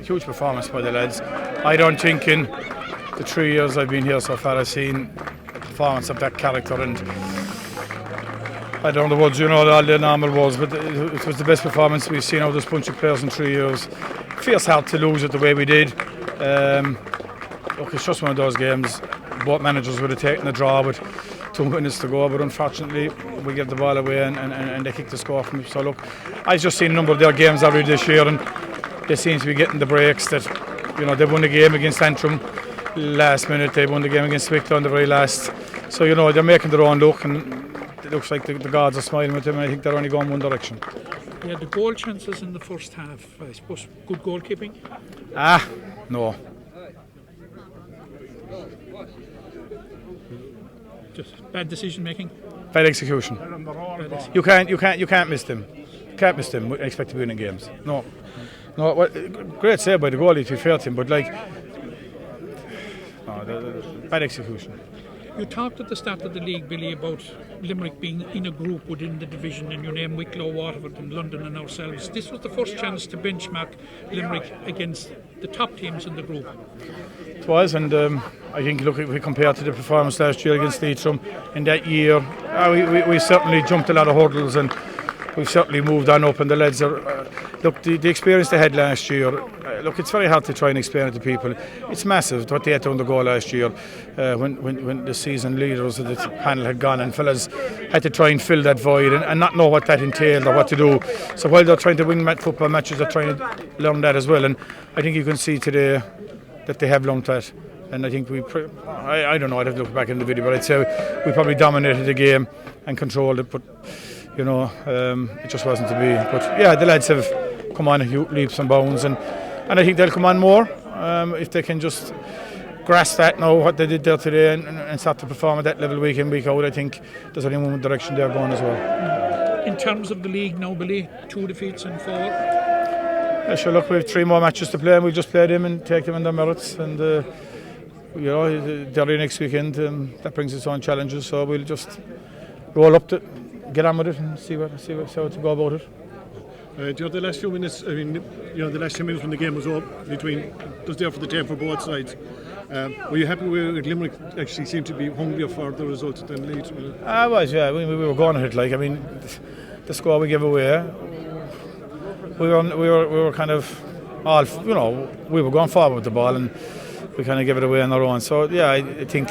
Huge performance by the lads. I don't think in the 3 years I've been here so far I've seen a performance of that character, and I don't know the words, all the normal words, but it was the best performance we've seen out of this bunch of players in 3 years. Feels hard to lose it the way we did. Look, it's just one of those games. Both managers would have taken a draw with 2 minutes to go, but unfortunately we gave the ball away and they kicked the score from it. So look, I've just seen a number of their games already this year, and they seem to be getting the breaks that, they won the game against Leitrim last minute, they won the game against Wicklow on the very last. So, they're making their own look, and it looks like the gods are smiling with them, and I think they're only going one direction. Yeah, the goal chances in the first half, I suppose, good goalkeeping? No. Just bad decision making? Bad execution. You can't miss them. You can't miss them and expect to be winning games. No, great save by the goalie to be fair to him, but bad execution. You talked at the start of the league, Billy, about Limerick being in a group within the division, and you named Wicklow, Waterford and London and ourselves. This was the first chance to benchmark Limerick against the top teams in the group. It was, and I think, look, if we compare to the performance last year against Leitrim in that year, we certainly jumped a lot of hurdles, and we've certainly moved on up, and the lads are look, the experience they had last year, look, it's very hard to try and explain it to people. It's massive what they had to undergo last year when the season leaders of the panel had gone, and fellas had to try and fill that void and not know what that entailed or what to do. So while they're trying to win football matches, they're trying to learn that as well, and I think you can see today that they have learned that. And I think I don't know, I'd have to look back in the video, but I'd say we probably dominated the game and controlled it, but it just wasn't to be. But yeah, the lads have come on leaps and bounds, and I think they'll come on more if they can just grasp that now, what they did there today, and start to perform at that level week in, week out. I think there's only one direction they're going as well. In terms of the league now, Billy, 2 defeats and 4. Yeah, sure, look, we have 3 more matches to play, and we'll just play them and take them in their merits, and Derry next weekend, that brings its own challenges, so we'll just roll up to get on with it and see how to go about it. The last few minutes, the last 10 minutes when the game was up, it was there for the time for both sides. Were you happy with Limerick? Actually seemed to be hungrier for the result than Leitrim? I was, yeah. We were going at it. The score we gave away, we were kind of all, we were going forward with the ball, and we kind of gave it away on our own. So yeah, I think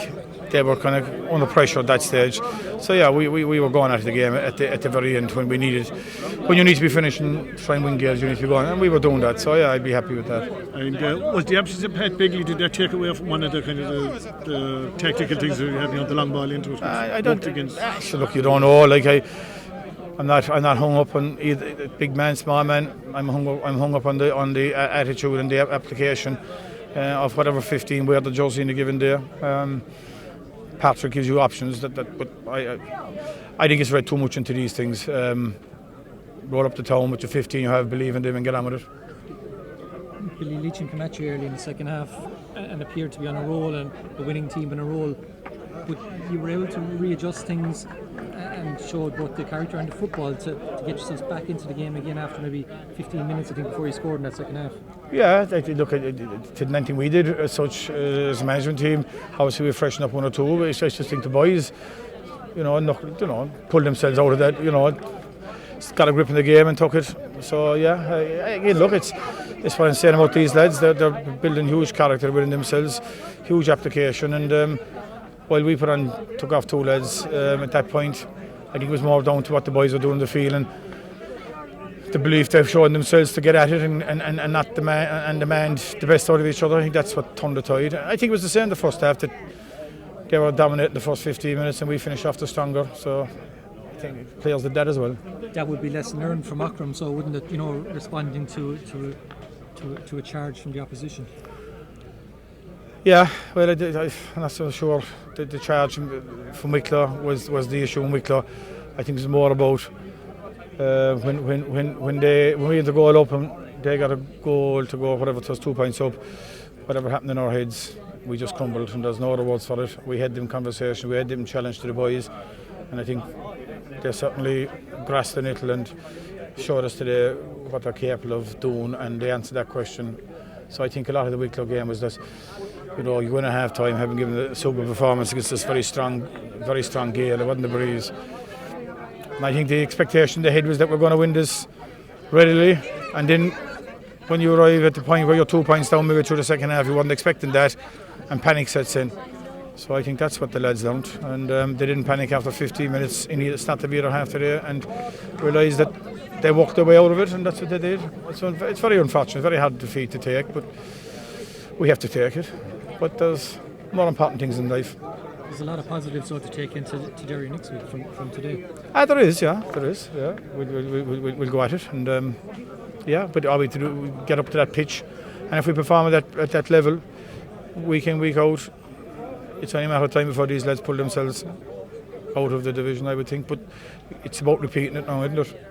they were kind of under pressure at that stage. So yeah, we were going at the game at the very end when you need to be finishing, try and win games, you need to be going, and we were doing that. So yeah, I'd be happy with that. And was the absence of Pat Bigley, did that take away from one of the kind of the tactical things that you have, the long ball into it? I don't. So look, you don't know. I'm not hung up on either big man, small man. I'm hung up on the attitude and the application of whatever 15 wear the jersey in a given day. Patrick gives you options, but I think it's read too much into these things. Roll up the town with your 15 you have, believe in them and get on with it. Billy, Leitrim came at you early in the second half and appeared to be on a roll, and the winning team in a roll. But you were able to readjust things and showed both the character and the football to get yourselves back into the game again after maybe 15 minutes, I think, before you scored in that second half. Yeah, look, it didn't anything we did as such as a management team. Obviously we freshened up 1 or 2. I just think the boys, pulled themselves out of that, got a grip in the game and took it. So yeah, again, look, it's what I'm saying about these lads. They're building huge character within themselves, huge application, and while we took off 2 lads at that point, I think it was more down to what the boys were doing in the field and the belief they've shown themselves to get at it and not demand the best out of each other. I think that's what turned the tide. I think it was the same the first half, that they were dominating the first 15 minutes and we finished off the stronger. So I think players did that as well. That would be lesson learned from Akram, so wouldn't it? Responding to a charge from the opposition. Yeah, well, I'm not so sure the charge from Wicklow was the issue in Wicklow. I think it was more about when we had the goal up and they got a goal to go, whatever it was, 2 points up, whatever happened in our heads, we just crumbled, and there's no other words for it. We had them conversation, we had them challenge to the boys, and I think they certainly grasped a little, and showed us today what they're capable of doing, and they answered that question. So I think a lot of the Wicklow game was that, you know, you win at half time, having given a super performance against this very strong Gale. It wasn't a breeze. And I think the expectation they had was that we're going to win this readily, and then when you arrive at the point where you're 2 points down maybe through the second half, you weren't expecting that, and panic sets in. So I think that's what the lads learned, and they didn't panic after 15 minutes in the start of the other half today, and realised that they walked their way out of it, and that's what they did. So it's very unfortunate, very hard defeat to take, but we have to take it. But there's more important things in life. There's a lot of positives to take into Derry next week from today. There is. Yeah, we'll go at it, and but all we have to do is get up to that pitch, and if we perform at that level, week in, week out, it's only a matter of time before these lads pull themselves out of the division, I would think. But it's about repeating it now, isn't it?